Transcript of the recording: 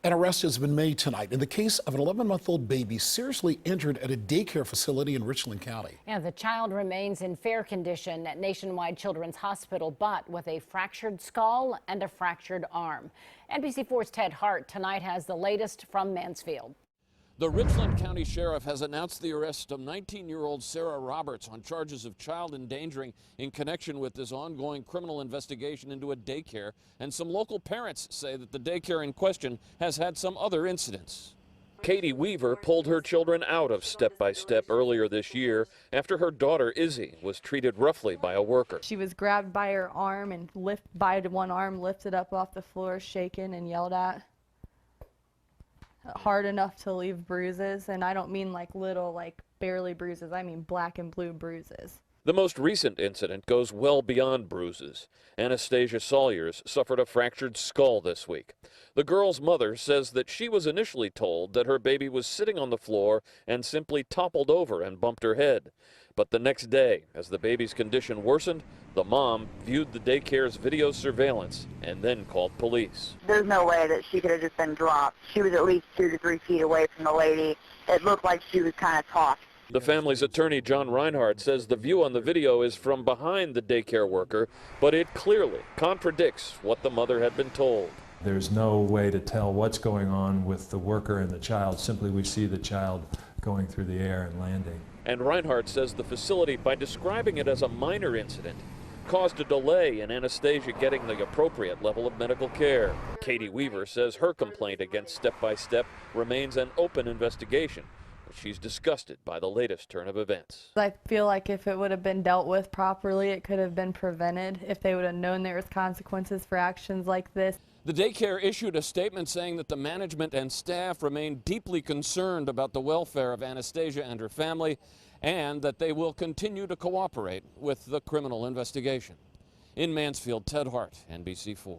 An arrest has been made tonight in the case of an 11-month-old baby seriously injured at a daycare facility in Richland County. Yeah, the child remains in fair condition at Nationwide Children's Hospital, but with a fractured skull and a fractured arm. NBC4's Ted Hart tonight has the latest from Mansfield. The Richland County Sheriff has announced the arrest of 19-year-old Sarah Roberts on charges of child endangering in connection with this ongoing criminal investigation into a daycare, and some local parents say that the daycare in question has had some other incidents. KATEY Weaver pulled her children out of Step by Step earlier this year after her daughter Izzy was treated roughly by a worker. She was grabbed by her arm and by one arm, lifted up off the floor, shaken and yelled at. Hard enough to leave bruises, and I don't mean like little, like barely bruises, I mean black and blue bruises. The most recent incident goes well beyond bruises. Anastasia Sawyers suffered a fractured skull this week. The girl's mother says that she was initially told that her baby was sitting on the floor and simply toppled over and bumped her head. But the next day, as the baby's condition worsened, the mom viewed the daycare's video surveillance and then called police. There's no way that she could have just been dropped. She was at least 2 to 3 feet away from the lady. It looked like she was kind of tossed. The family's attorney, John RINEHARDT, says the view on the video is from behind the daycare worker, but it clearly contradicts what the mother had been told. There's no way to tell what's going on with the worker and the child. Simply we see the child going through the air and landing. And RINEHARDT says the facility, by describing it as a minor incident, caused a delay in Anastasia getting the appropriate level of medical care. KATEY Weaver says her complaint against Step by Step remains an open investigation, but she's disgusted by the latest turn of events. I feel like if it would have been dealt with properly, it could have been prevented if they would have known there was consequences for actions like this. The daycare issued a statement saying that the management and staff remain deeply concerned about the welfare of Anastasia and her family, and that they will continue to cooperate with the criminal investigation. In Mansfield, Ted Hart, NBC4.